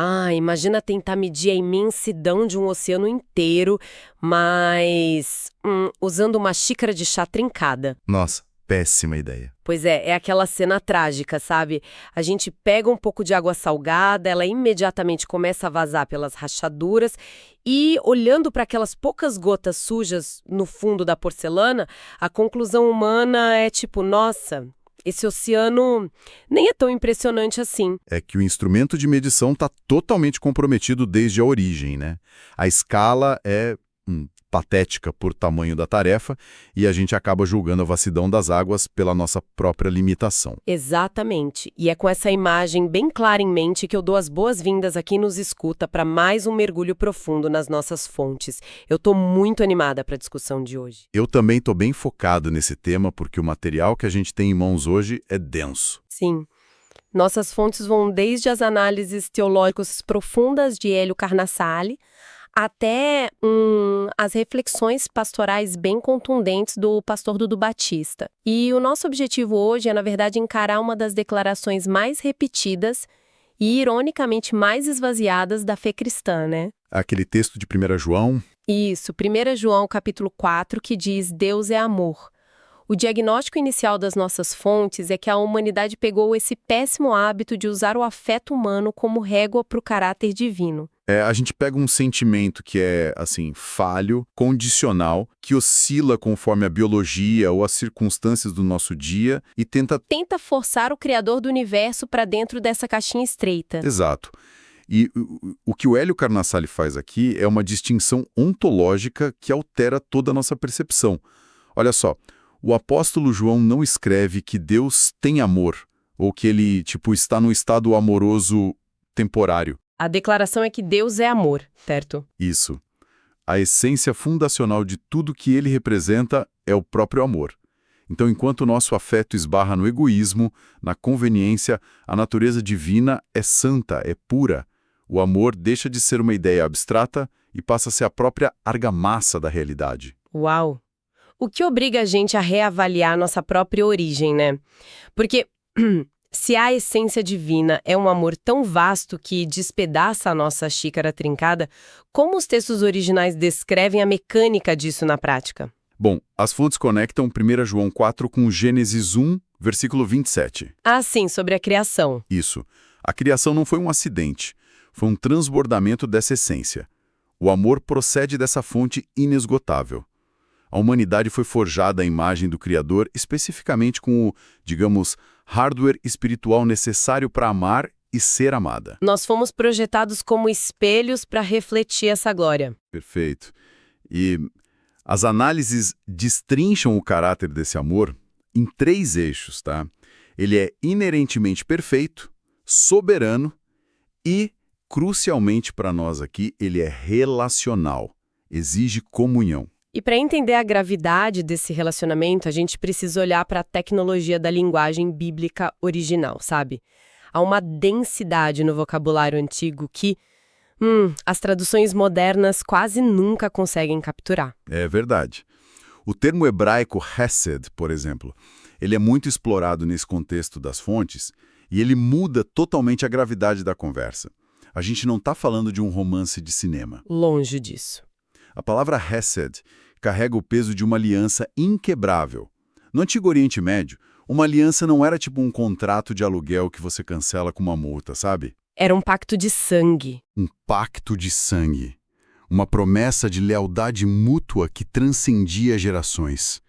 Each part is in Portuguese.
Ah, imagina tentar medir a imensidão de um oceano inteiro, mas usando uma xícara de chá trincada. Nossa, péssima ideia. Pois é aquela cena trágica, sabe? A gente pega um pouco de água salgada, ela imediatamente começa a vazar pelas rachaduras e, olhando para aquelas poucas gotas sujas no fundo da porcelana, a conclusão humana é tipo, nossa, esse oceano nem é tão impressionante assim. É que o instrumento de medição está totalmente comprometido desde a origem, né? A escala é patética por tamanho da tarefa e a gente acaba julgando a vastidão das águas pela nossa própria limitação. Exatamente. E é com essa imagem bem clara em mente que eu dou as boas-vindas a quem nos escuta para mais um mergulho profundo nas nossas fontes. Eu estou muito animada para a discussão de hoje. Eu também estou bem focado nesse tema porque o material que a gente tem em mãos hoje é denso. Sim. Nossas fontes vão desde as análises teológicas profundas de Hélio Carnassale até as reflexões pastorais bem contundentes do pastor Dudu Batista. E o nosso objetivo hoje é, na verdade, encarar uma das declarações mais repetidas e, ironicamente, mais esvaziadas da fé cristã, né? Aquele texto de 1 João. Isso, 1 João capítulo 4, que diz Deus é amor. O diagnóstico inicial das nossas fontes é que a humanidade pegou esse péssimo hábito de usar o afeto humano como régua para o caráter divino. A gente pega um sentimento que é, assim, falho, condicional, que oscila conforme a biologia ou as circunstâncias do nosso dia e tenta forçar o Criador do universo para dentro dessa caixinha estreita. Exato. E o que o Hélio Carnassale faz aqui é uma distinção ontológica que altera toda a nossa percepção. Olha só, o apóstolo João não escreve que Deus tem amor, ou que ele, está num estado amoroso temporário. A declaração é que Deus é amor, certo? Isso. A essência fundacional de tudo que ele representa é o próprio amor. Então, enquanto o nosso afeto esbarra no egoísmo, na conveniência, a natureza divina é santa, é pura. O amor deixa de ser uma ideia abstrata e passa a ser a própria argamassa da realidade. Uau! O que obriga a gente a reavaliar nossa própria origem, né? Porque se a essência divina é um amor tão vasto que despedaça a nossa xícara trincada, como os textos originais descrevem a mecânica disso na prática? Bom, as fontes conectam 1 João 4 com Gênesis 1, versículo 27. Ah, sim, sobre a criação. Isso. A criação não foi um acidente, foi um transbordamento dessa essência. O amor procede dessa fonte inesgotável. A humanidade foi forjada à imagem do Criador especificamente com o, digamos, hardware espiritual necessário para amar e ser amada. Nós fomos projetados como espelhos para refletir essa glória. Perfeito. E as análises destrincham o caráter desse amor em 3 eixos, tá? Ele é inerentemente perfeito, soberano e, crucialmente para nós aqui, ele é relacional, exige comunhão. E para entender a gravidade desse relacionamento, a gente precisa olhar para a tecnologia da linguagem bíblica original, sabe? Há uma densidade no vocabulário antigo que as traduções modernas quase nunca conseguem capturar. É verdade. O termo hebraico hesed, por exemplo, ele é muito explorado nesse contexto das fontes e ele muda totalmente a gravidade da conversa. A gente não está falando de um romance de cinema. Longe disso. A palavra hesed carrega o peso de uma aliança inquebrável. No Antigo Oriente Médio, uma aliança não era tipo um contrato de aluguel que você cancela com uma multa, sabe? Era um pacto de sangue. Um pacto de sangue. Uma promessa de lealdade mútua que transcendia gerações.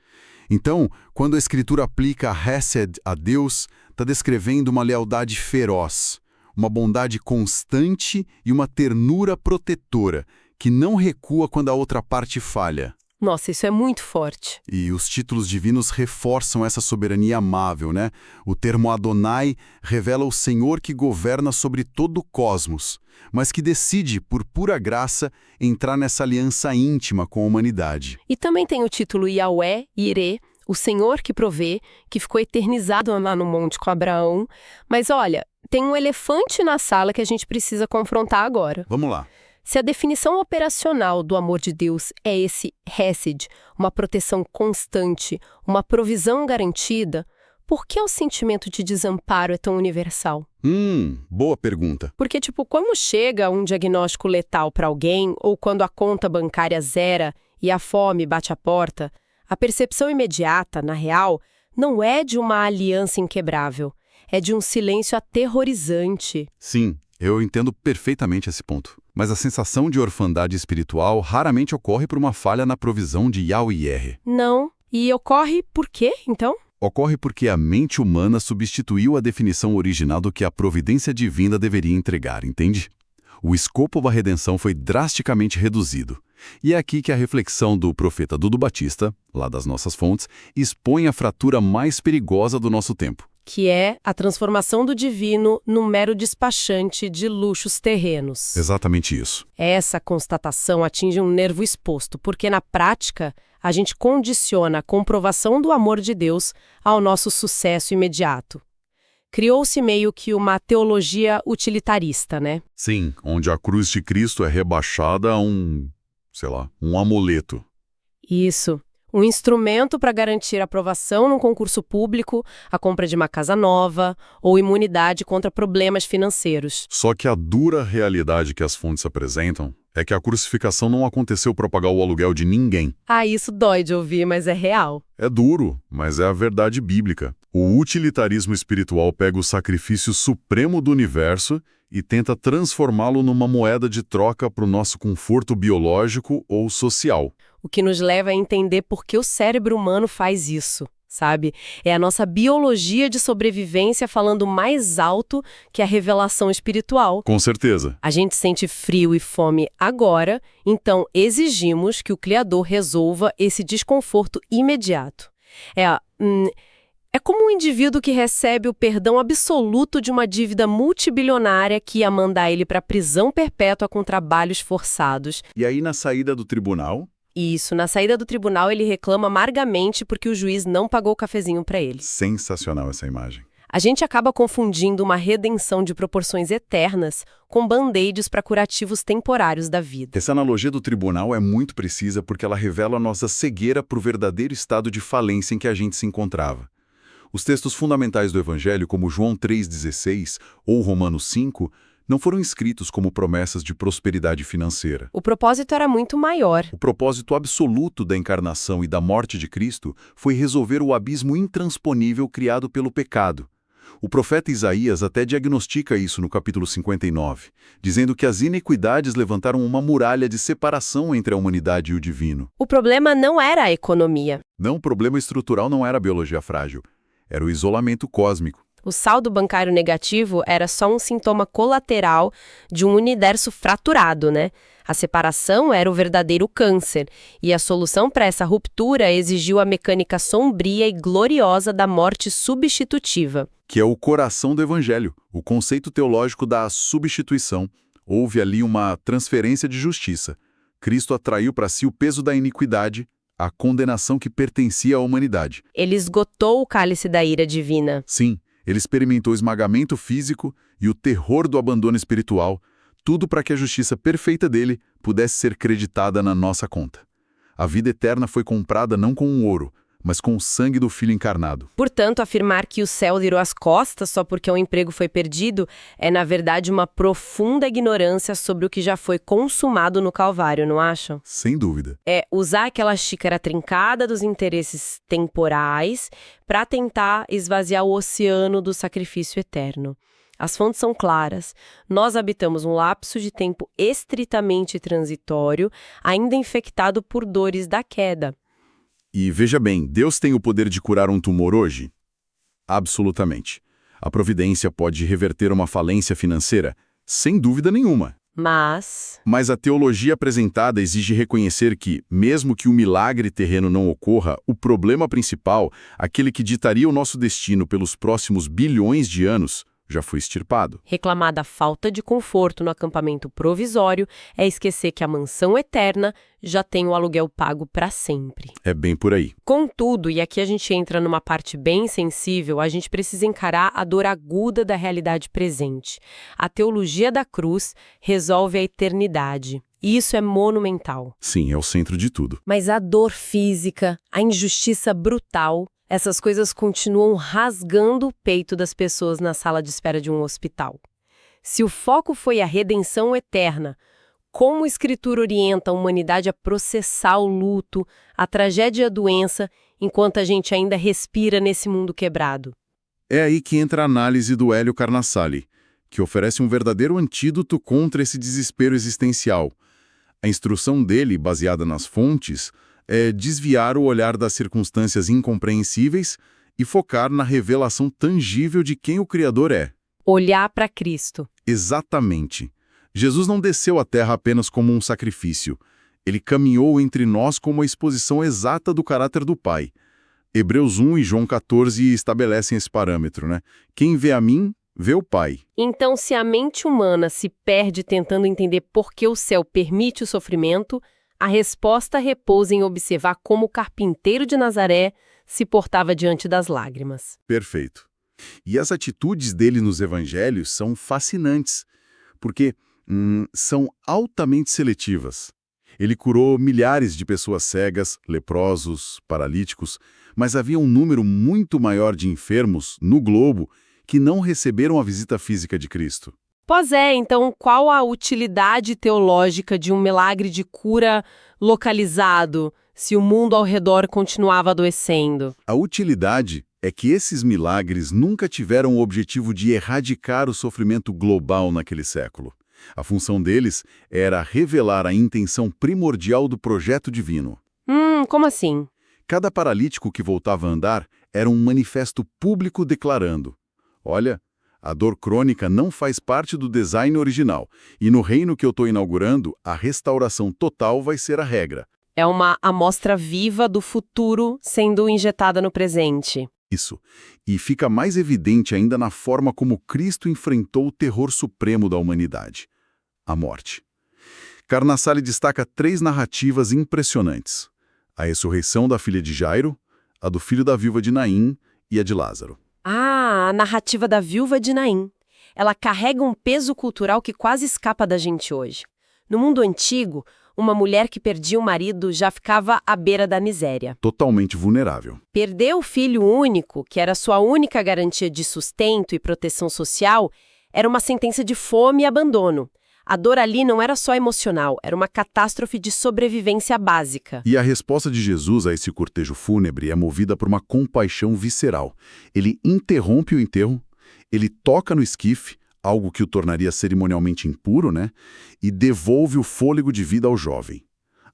Então, quando a Escritura aplica hesed a Deus, está descrevendo uma lealdade feroz, uma bondade constante e uma ternura protetora, que não recua quando a outra parte falha. Nossa, isso é muito forte. E os títulos divinos reforçam essa soberania amável, né? O termo Adonai revela o Senhor que governa sobre todo o cosmos, mas que decide, por pura graça, entrar nessa aliança íntima com a humanidade. E também tem o título Yahweh, Irê, o Senhor que provê, que ficou eternizado lá no monte com Abraão. Mas olha, tem um elefante na sala que a gente precisa confrontar agora. Vamos lá. Se a definição operacional do amor de Deus é esse hesed, uma proteção constante, uma provisão garantida, por que o sentimento de desamparo é tão universal? Boa pergunta. Porque, quando chega um diagnóstico letal para alguém, ou quando a conta bancária zera e a fome bate a porta, a percepção imediata, na real, não é de uma aliança inquebrável, é de um silêncio aterrorizante. Sim, eu entendo perfeitamente esse ponto. Mas a sensação de orfandade espiritual raramente ocorre por uma falha na provisão de Yahweh. Não. E ocorre por quê, então? Ocorre porque a mente humana substituiu a definição original do que a providência divina deveria entregar, entende? O escopo da redenção foi drasticamente reduzido. E é aqui que a reflexão do profeta Dudu Batista, lá das nossas fontes, expõe a fratura mais perigosa do nosso tempo. Que é a transformação do divino num mero despachante de luxos terrenos. Exatamente isso. Essa constatação atinge um nervo exposto, porque na prática a gente condiciona a comprovação do amor de Deus ao nosso sucesso imediato. Criou-se meio que uma teologia utilitarista, né? Sim, onde a cruz de Cristo é rebaixada a um amuleto. Isso. Um instrumento para garantir aprovação num concurso público, a compra de uma casa nova ou imunidade contra problemas financeiros. Só que a dura realidade que as fontes apresentam é que a crucificação não aconteceu para pagar o aluguel de ninguém. Isso dói de ouvir, mas é real. É duro, mas é a verdade bíblica. O utilitarismo espiritual pega o sacrifício supremo do universo e tenta transformá-lo numa moeda de troca para o nosso conforto biológico ou social. O que nos leva a entender por que o cérebro humano faz isso, sabe? É a nossa biologia de sobrevivência falando mais alto que a revelação espiritual. Com certeza. A gente sente frio e fome agora, então exigimos que o Criador resolva esse desconforto imediato. É como um indivíduo que recebe o perdão absoluto de uma dívida multibilionária que ia mandar ele para prisão perpétua com trabalhos forçados. E aí, na saída do tribunal? Isso, na saída do tribunal ele reclama amargamente porque o juiz não pagou o cafezinho para ele. Sensacional essa imagem. A gente acaba confundindo uma redenção de proporções eternas com band-aids para curativos temporários da vida. Essa analogia do tribunal é muito precisa porque ela revela a nossa cegueira para o verdadeiro estado de falência em que a gente se encontrava. Os textos fundamentais do Evangelho, como João 3,16 ou Romanos 5, não foram escritos como promessas de prosperidade financeira. O propósito era muito maior. O propósito absoluto da encarnação e da morte de Cristo foi resolver o abismo intransponível criado pelo pecado. O profeta Isaías até diagnostica isso no capítulo 59, dizendo que as iniquidades levantaram uma muralha de separação entre a humanidade e o divino. O problema não era a economia. Não, o problema estrutural não era a biologia frágil, era o isolamento cósmico. O saldo bancário negativo era só um sintoma colateral de um universo fraturado, né? A separação era o verdadeiro câncer, e a solução para essa ruptura exigiu a mecânica sombria e gloriosa da morte substitutiva. Que é o coração do Evangelho, o conceito teológico da substituição. Houve ali uma transferência de justiça. Cristo atraiu para si o peso da iniquidade, a condenação que pertencia à humanidade. Ele esgotou o cálice da ira divina. Sim. Ele experimentou o esmagamento físico e o terror do abandono espiritual, tudo para que a justiça perfeita dele pudesse ser creditada na nossa conta. A vida eterna foi comprada não com um ouro, mas com o sangue do Filho encarnado. Portanto, afirmar que o céu virou as costas só porque o emprego foi perdido é, na verdade, uma profunda ignorância sobre o que já foi consumado no Calvário, não acham? Sem dúvida. É usar aquela xícara trincada dos interesses temporais para tentar esvaziar o oceano do sacrifício eterno. As fontes são claras. Nós habitamos um lapso de tempo estritamente transitório, ainda infectado por dores da queda. E veja bem, Deus tem o poder de curar um tumor hoje? Absolutamente. A providência pode reverter uma falência financeira? Sem dúvida nenhuma. Mas a teologia apresentada exige reconhecer que, mesmo que o milagre terreno não ocorra, o problema principal, aquele que ditaria o nosso destino pelos próximos bilhões de anos, já foi extirpado. Reclamar da falta de conforto no acampamento provisório é esquecer que a mansão eterna já tem o aluguel pago para sempre. É bem por aí. Contudo, e aqui a gente entra numa parte bem sensível, a gente precisa encarar a dor aguda da realidade presente. A teologia da cruz resolve a eternidade. E isso é monumental. Sim, é o centro de tudo. Mas a dor física, a injustiça brutal, essas coisas continuam rasgando o peito das pessoas na sala de espera de um hospital. Se o foco foi a redenção eterna, como a Escritura orienta a humanidade a processar o luto, a tragédia e a doença, enquanto a gente ainda respira nesse mundo quebrado? É aí que entra a análise do Hélio Carnassali, que oferece um verdadeiro antídoto contra esse desespero existencial. A instrução dele, baseada nas fontes, é desviar o olhar das circunstâncias incompreensíveis e focar na revelação tangível de quem o Criador é. Olhar para Cristo. Exatamente. Jesus não desceu à Terra apenas como um sacrifício. Ele caminhou entre nós como a exposição exata do caráter do Pai. Hebreus 1 e João 14 estabelecem esse parâmetro, né? Quem vê a mim, vê o Pai. Então, se a mente humana se perde tentando entender por que o céu permite o sofrimento, a resposta repousa em observar como o carpinteiro de Nazaré se portava diante das lágrimas. Perfeito. E as atitudes dele nos evangelhos são fascinantes, porque são altamente seletivas. Ele curou milhares de pessoas cegas, leprosos, paralíticos, mas havia um número muito maior de enfermos no globo que não receberam a visita física de Cristo. Pois é, então qual a utilidade teológica de um milagre de cura localizado, se o mundo ao redor continuava adoecendo? A utilidade é que esses milagres nunca tiveram o objetivo de erradicar o sofrimento global naquele século. A função deles era revelar a intenção primordial do projeto divino. Como assim? Cada paralítico que voltava a andar era um manifesto público declarando: olha, a dor crônica não faz parte do design original, e no reino que eu estou inaugurando, a restauração total vai ser a regra. É uma amostra viva do futuro sendo injetada no presente. Isso. E fica mais evidente ainda na forma como Cristo enfrentou o terror supremo da humanidade: a morte. Carnassali destaca 3 narrativas impressionantes: a ressurreição da filha de Jairo, a do filho da viúva de Naim e a de Lázaro. A narrativa da viúva de Naim. Ela carrega um peso cultural que quase escapa da gente hoje. No mundo antigo, uma mulher que perdia o marido já ficava à beira da miséria. Totalmente vulnerável. Perder o filho único, que era sua única garantia de sustento e proteção social, era uma sentença de fome e abandono. A dor ali não era só emocional, era uma catástrofe de sobrevivência básica. E a resposta de Jesus a esse cortejo fúnebre é movida por uma compaixão visceral. Ele interrompe o enterro, ele toca no esquife, algo que o tornaria cerimonialmente impuro, né? E devolve o fôlego de vida ao jovem.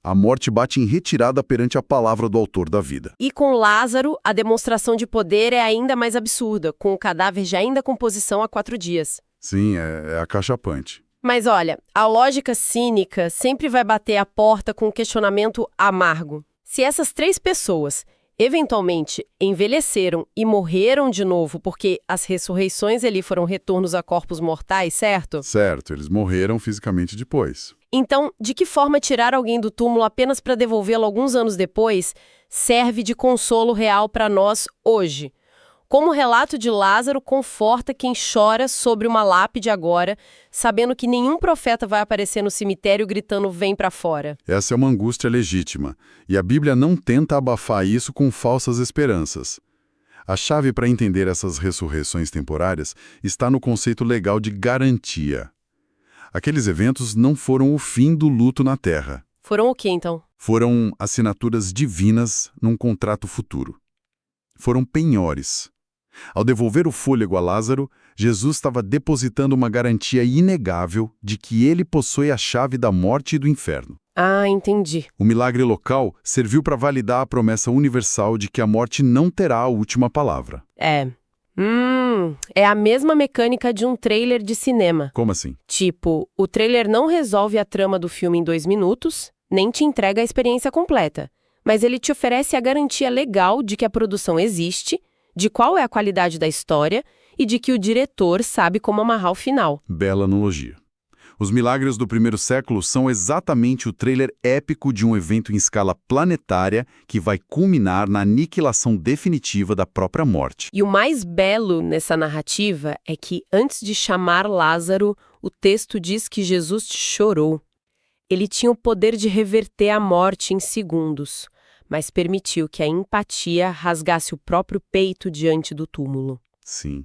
A morte bate em retirada perante a palavra do autor da vida. E com Lázaro, a demonstração de poder é ainda mais absurda, com o cadáver já ainda com posição há 4 dias. Sim, é acachapante. Mas olha, a lógica cínica sempre vai bater a porta com um questionamento amargo. Se essas 3 pessoas eventualmente envelheceram e morreram de novo, porque as ressurreições ali foram retornos a corpos mortais, certo? Certo, eles morreram fisicamente depois. Então, de que forma tirar alguém do túmulo apenas para devolvê-lo alguns anos depois serve de consolo real para nós hoje? Como o relato de Lázaro conforta quem chora sobre uma lápide agora, sabendo que nenhum profeta vai aparecer no cemitério gritando "vem para fora"? Essa é uma angústia legítima, e a Bíblia não tenta abafar isso com falsas esperanças. A chave para entender essas ressurreições temporárias está no conceito legal de garantia. Aqueles eventos não foram o fim do luto na Terra. Foram o quê, então? Foram assinaturas divinas num contrato futuro. Foram penhores. Ao devolver o fôlego a Lázaro, Jesus estava depositando uma garantia inegável de que ele possui a chave da morte e do inferno. Ah, entendi. O milagre local serviu para validar a promessa universal de que a morte não terá a última palavra. É a mesma mecânica de um trailer de cinema. Como assim? Tipo, o trailer não resolve a trama do filme em 2 minutos, nem te entrega a experiência completa. Mas ele te oferece a garantia legal de que a produção existe, de qual é a qualidade da história e de que o diretor sabe como amarrar o final. Bela analogia. Os milagres do primeiro século são exatamente o trailer épico de um evento em escala planetária que vai culminar na aniquilação definitiva da própria morte. E o mais belo nessa narrativa é que, antes de chamar Lázaro, o texto diz que Jesus chorou. Ele tinha o poder de reverter a morte em segundos. mas permitiu que a empatia rasgasse o próprio peito diante do túmulo. Sim.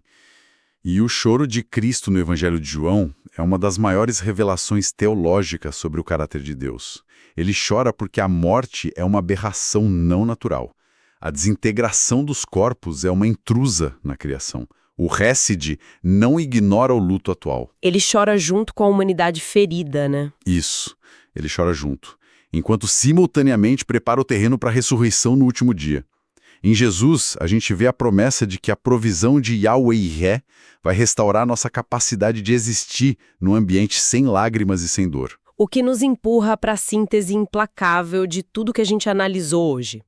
E o choro de Cristo no Evangelho de João é uma das maiores revelações teológicas sobre o caráter de Deus. Ele chora porque a morte é uma aberração não natural. A desintegração dos corpos é uma intrusa na criação. O Hesed não ignora o luto atual. Ele chora junto com a humanidade ferida, né? Isso, ele chora junto, enquanto simultaneamente prepara o terreno para a ressurreição no último dia. Em Jesus, a gente vê a promessa de que a provisão de Yahweh vai restaurar nossa capacidade de existir num ambiente sem lágrimas e sem dor. O que nos empurra para a síntese implacável de tudo que a gente analisou hoje.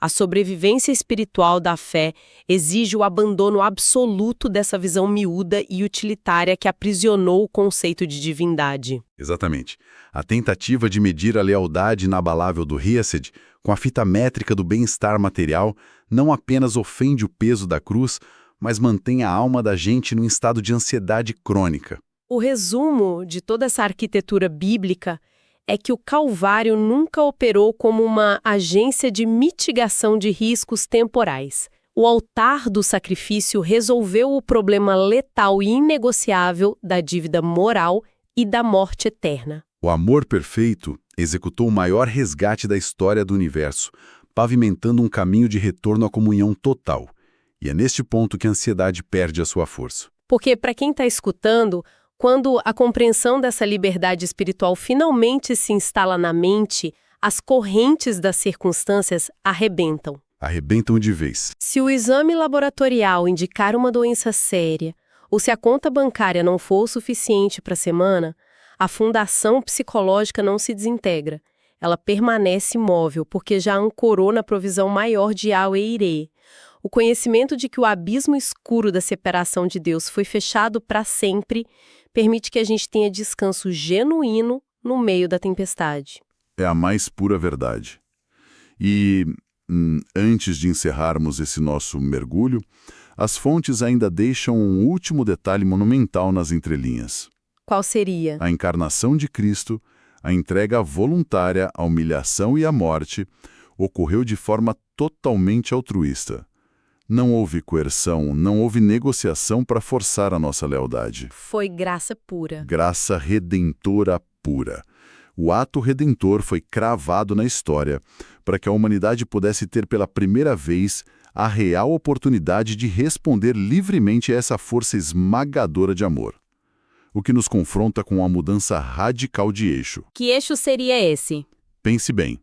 A sobrevivência espiritual da fé exige o abandono absoluto dessa visão miúda e utilitária que aprisionou o conceito de divindade. Exatamente. A tentativa de medir a lealdade inabalável do Hesed com a fita métrica do bem-estar material não apenas ofende o peso da cruz, mas mantém a alma da gente num estado de ansiedade crônica. O resumo de toda essa arquitetura bíblica é que o Calvário nunca operou como uma agência de mitigação de riscos temporais. O altar do sacrifício resolveu o problema letal e inegociável da dívida moral e da morte eterna. O amor perfeito executou o maior resgate da história do universo, pavimentando um caminho de retorno à comunhão total. E é neste ponto que a ansiedade perde a sua força. Porque, para quem está escutando, quando a compreensão dessa liberdade espiritual finalmente se instala na mente, as correntes das circunstâncias arrebentam. Arrebentam de vez. Se o exame laboratorial indicar uma doença séria, ou se a conta bancária não for o suficiente para a semana, a fundação psicológica não se desintegra. Ela permanece imóvel, porque já ancorou na provisão maior de Yahweh. O conhecimento de que o abismo escuro da separação de Deus foi fechado para sempre permite que a gente tenha descanso genuíno no meio da tempestade. É a mais pura verdade. E, antes de encerrarmos esse nosso mergulho, as fontes ainda deixam um último detalhe monumental nas entrelinhas. Qual seria? A encarnação de Cristo, a entrega voluntária, a humilhação e a morte, ocorreu de forma totalmente altruísta. Não houve coerção, não houve negociação para forçar a nossa lealdade. Foi graça pura. Graça redentora pura. O ato redentor foi cravado na história para que a humanidade pudesse ter pela primeira vez a real oportunidade de responder livremente a essa força esmagadora de amor. O que nos confronta com uma mudança radical de eixo. Que eixo seria esse? Pense bem.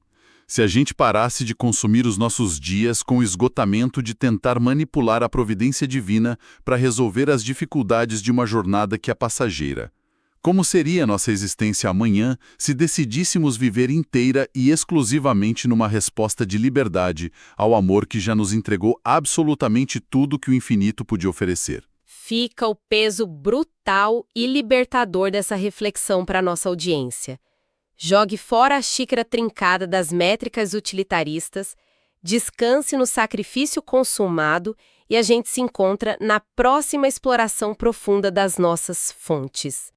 Se a gente parasse de consumir os nossos dias com o esgotamento de tentar manipular a providência divina para resolver as dificuldades de uma jornada que é passageira, como seria nossa existência amanhã se decidíssemos viver inteira e exclusivamente numa resposta de liberdade ao amor que já nos entregou absolutamente tudo que o infinito podia oferecer? Fica o peso brutal e libertador dessa reflexão para a nossa audiência. Jogue fora a xícara trincada das métricas utilitaristas, descanse no sacrifício consumado e a gente se encontra na próxima exploração profunda das nossas fontes.